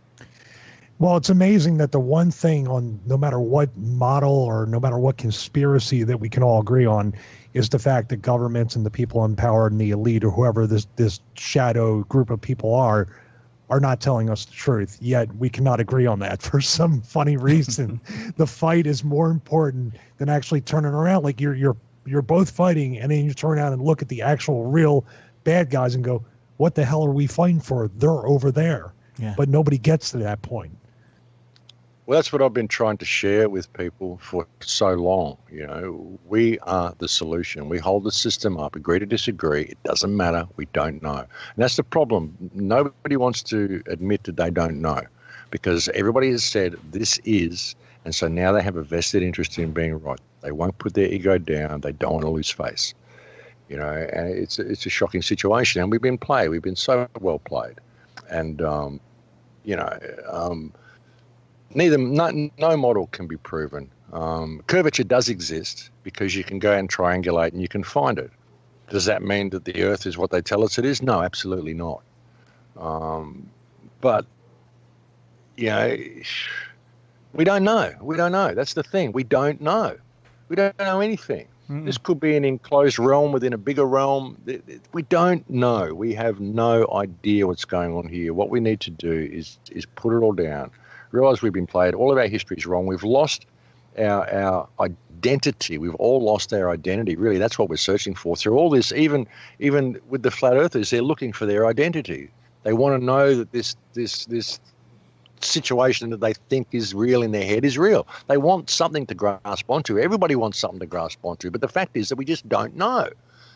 Well, it's amazing that the one thing on no matter what model or no matter what conspiracy that we can all agree on is the fact that governments and the people in power and the elite or whoever this shadow group of people are not telling us the truth. Yet we cannot agree on that for some funny reason. The fight is more important than actually turning around. Like you're both fighting, and then you turn around and look at the actual real bad guys and go, what the hell are we fighting for? They're over there. Yeah. But nobody gets to that point. Well, that's what I've been trying to share with people for so long. You know, we are the solution. We hold the system up, agree to disagree. It doesn't matter. We don't know. And that's the problem. Nobody wants to admit that they don't know, because everybody has said this is, and so now they have a vested interest in being right. They won't put their ego down. They don't want to lose face. You know, and it's a shocking situation. And we've been played. We've been so well played. And, no model can be proven. Curvature does exist because you can go and triangulate and you can find it. Does that mean that the Earth is what they tell us it is? No, absolutely not. But, you know, we don't know. We don't know. That's the thing. We don't know. We don't know anything. This could be an enclosed realm within a bigger realm. We don't know. We have no idea what's going on here. What we need to do is put it all down. Realize we've been played. All of our history is wrong. We've lost our identity. We've all lost our identity. Really, that's what we're searching for. Through all this, even with the flat earthers, they're looking for their identity. They want to know that this situation that they think is real in their head is real. They want something to grasp onto. Everybody wants something to grasp onto. But the fact is that we just don't know.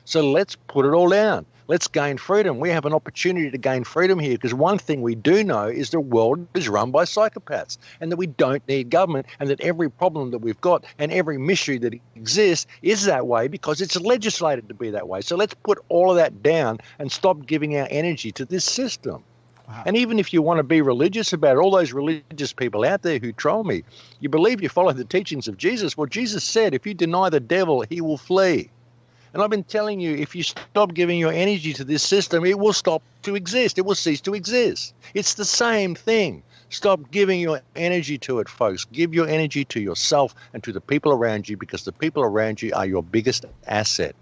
So let's put it all down. Let's gain freedom. We have an opportunity to gain freedom here, because one thing we do know is the world is run by psychopaths, and that we don't need government, and that every problem that we've got and every mystery that exists is that way because it's legislated to be that way. So let's put all of that down and stop giving our energy to this system. Wow. And even if you want to be religious about it, all those religious people out there who troll me, you believe you follow the teachings of Jesus. Well, Jesus said, if you deny the devil, he will flee. And I've been telling you, if you stop giving your energy to this system, it will stop to exist. It will cease to exist. It's the same thing. Stop giving your energy to it, folks. Give your energy to yourself and to the people around you, because the people around you are your biggest asset.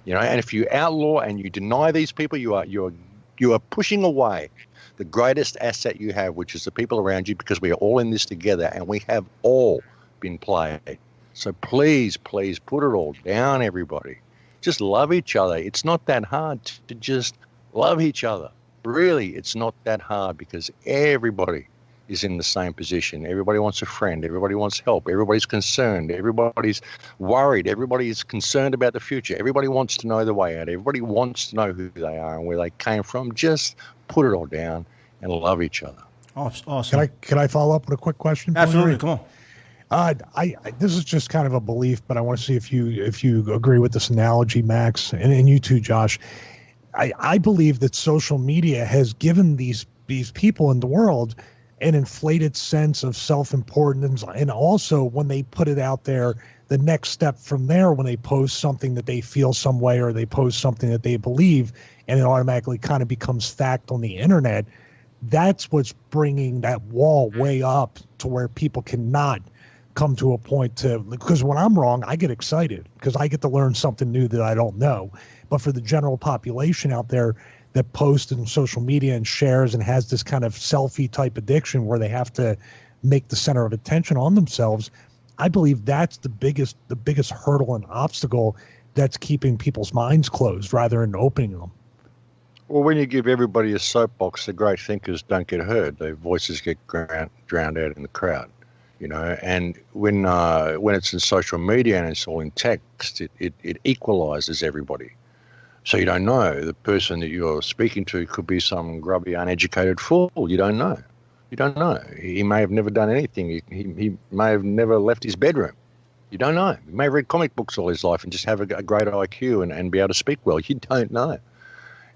You know, and if you outlaw and you deny these people, you are pushing away the greatest asset you have, which is the people around you, because we are all in this together and we have all been played. So please, please put it all down, everybody. Just love each other. It's not that hard to just love each other. Really, it's not that hard, because everybody is in the same position. Everybody wants a friend. Everybody wants help. Everybody's concerned. Everybody's worried. Everybody is concerned about the future. Everybody wants to know the way out. Everybody wants to know who they are and where they came from. Just put it all down and love each other. Awesome. Can I follow up with a quick question? Absolutely. Come on. This is just kind of a belief, but I want to see if you agree with this analogy, Max, and you too, Josh. I believe that social media has given these people in the world an inflated sense of self-importance, and also when they put it out there, the next step from there, when they post something that they feel some way or they post something that they believe, and it automatically kind of becomes fact on the internet, that's what's bringing that wall way up to where people cannot come to a point to, because when I'm wrong, I get excited because I get to learn something new that I don't know. But for the general population out there that posts in social media and shares and has this kind of selfie type addiction where they have to make the center of attention on themselves, I believe that's the biggest hurdle and obstacle that's keeping people's minds closed rather than opening them. Well, when you give everybody a soapbox, the great thinkers don't get heard. Their voices get drowned out in the crowd. You know, and when it's in social media and it's all in text, it equalizes everybody. So you don't know. The person that you're speaking to could be some grubby, uneducated fool. You don't know. You don't know. He may have never done anything. He may have never left his bedroom. You don't know. He may have read comic books all his life and just have a great IQ and be able to speak well. You don't know.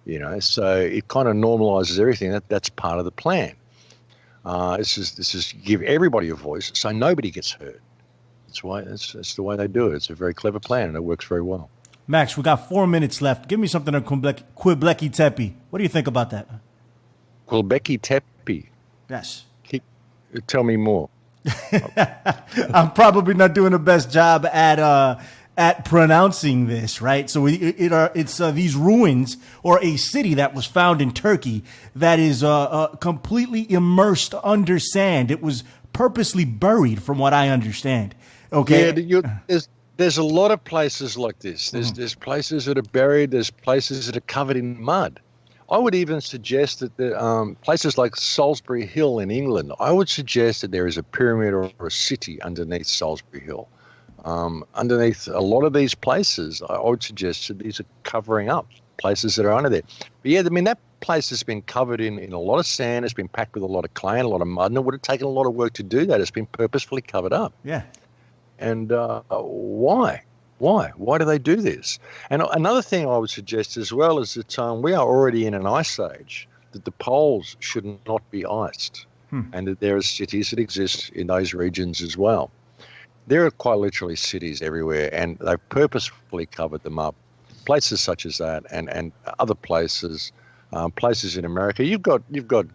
You know, so it kind of normalizes everything. That's part of the plan. This is give everybody a voice so nobody gets heard. That's the way they do it. It's a very clever plan and it works very well. Max, we got 4 minutes left. Give me something on Quebec Tepe. What do you think about that? Quebec Tepe. Yes. Tell me more. I'm probably not doing the best job at pronouncing this, right? So it's these ruins or a city that was found in Turkey that is completely immersed under sand. It was purposely buried, from what I understand. Okay. Yeah, there's a lot of places like this. There's places that are buried. There's places that are covered in mud. I would even suggest that places like Salisbury Hill in England, I would suggest that there is a pyramid or a city underneath Salisbury Hill. Underneath a lot of these places, I would suggest that these are covering up places that are under there. But yeah, I mean, that place has been covered in a lot of sand. It's been packed with a lot of clay and a lot of mud, and it would have taken a lot of work to do that. It's been purposefully covered up. Yeah. And why? Why do they do this? And another thing I would suggest as well is that we are already in an ice age, that the poles should not be iced, and that there are cities that exist in those regions as well. There are quite literally cities everywhere, and they've purposefully covered them up. Places such as that, and other places, places in America. You've got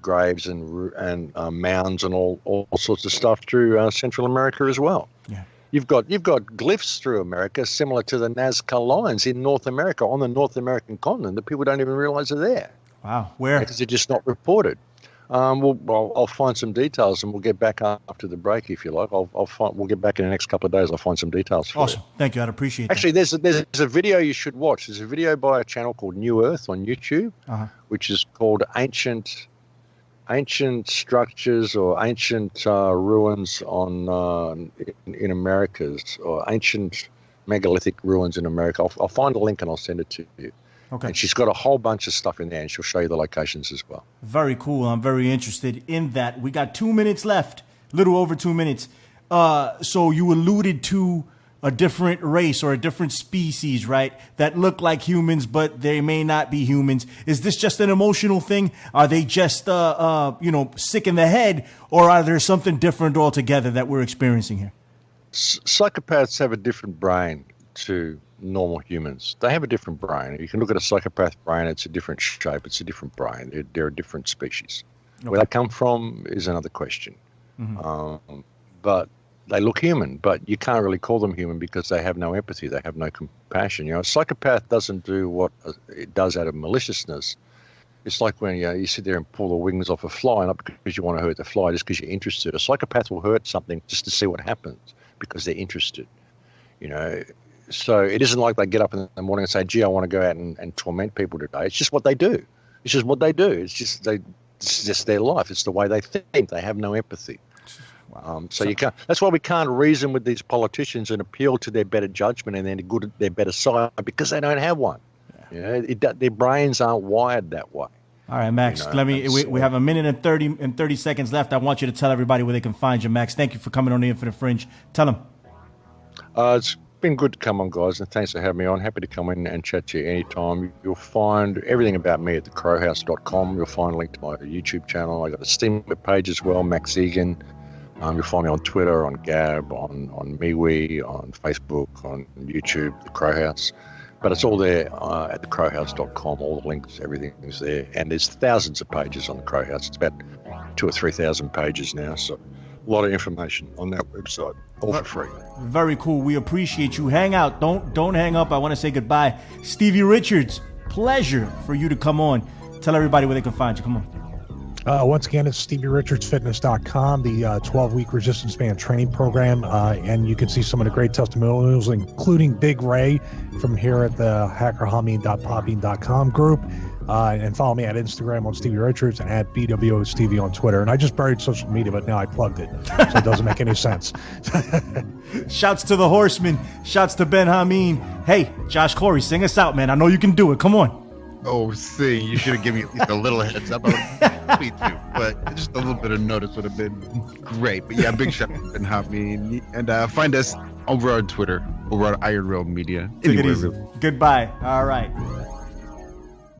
graves and mounds and all sorts of stuff through Central America as well. Yeah. You've got glyphs through America similar to the Nazca lines in North America, on the North American continent, that people don't even realize are there. Wow. Where? Because they're just not reported. I'll find some details, and we'll get back after the break if you like. We'll get back in the next couple of days. I'll find some details for you. Awesome. Thank you. I'd appreciate that. Actually, there's a video you should watch. There's a video by a channel called New Earth on YouTube, which is called Ancient Structures or Ancient Ruins in Americas, or Ancient Megalithic Ruins in America. I'll find a link and I'll send it to you. Okay. And she's got a whole bunch of stuff in there, and she'll show you the locations as well. Very cool. I'm very interested in that. We got 2 minutes left, little over 2 minutes. So you alluded to a different race or a different species, right, that look like humans, but they may not be humans. Is this just an emotional thing? Are they just, sick in the head, or are there something different altogether that we're experiencing here? Psychopaths have a different brain to normal humans. They have a different brain. You can look at a psychopath brain, it's a different shape, it's a different brain. They're a different species. Okay. Where they come from is another question. But they look human, but you can't really call them human because they have no empathy, they have no compassion. A psychopath doesn't do what it does out of maliciousness. It's like when you sit there and pull the wings off a fly, not because you want to hurt the fly, just because you're interested. A psychopath will hurt something just to see what happens because they're interested. So it isn't like they get up in the morning and say, gee, I want to go out and torment people today. It's just what they do. It's just their life. It's the way they think. They have no empathy. Wow. You can't. That's why we can't reason with these politicians and appeal to their better judgment and their better side, because they don't have one. Yeah. Their brains aren't wired that way. All right, Max. We have a minute and 30 seconds left. I want you to tell everybody where they can find you, Max. Thank you for coming on the Infinite Fringe. Tell them. It's been good to come on, guys, and thanks for having me on. Happy to come in and chat to you anytime. You'll find everything about me at thecrowhouse.com. You'll find a link to my YouTube channel. I got a Steam page as well, Max Igan. You'll find me on Twitter, on Gab, on MeWe, on Facebook, on YouTube, The Crow House. But it's all there at thecrowhouse.com. All the links, everything is there. And there's thousands of pages on The Crow House. It's about 2,000 or 3,000 pages now. So a lot of information on that website, all for free. Very cool. We appreciate you. Hang out. Don't hang up. I want to say goodbye. Stevie Richards, pleasure for you to come on. Tell everybody where they can find you. Come on. Once again, it's StevieRichardsFitness.com, the 12-week resistance band training program. And you can see some of the great testimonials, including Big Ray from here at the hackerhameen.podbean.com group. And follow me at Instagram on Stevie Richards and at BWOStevie on Twitter. And I just buried social media, but now I plugged it. So it doesn't make any sense. Shouts to the Horseman. Shouts to Ben Hameen. Hey, Josh Corey, sing us out, man. I know you can do it. Come on. Oh, see, you should have given me at least a little heads up. I would happy to, but just a little bit of notice would have been great. But yeah, big shout out to Ben Hameen. And find us over on Twitter, over on Iron Rail Media. Take it easy. Goodbye. All right.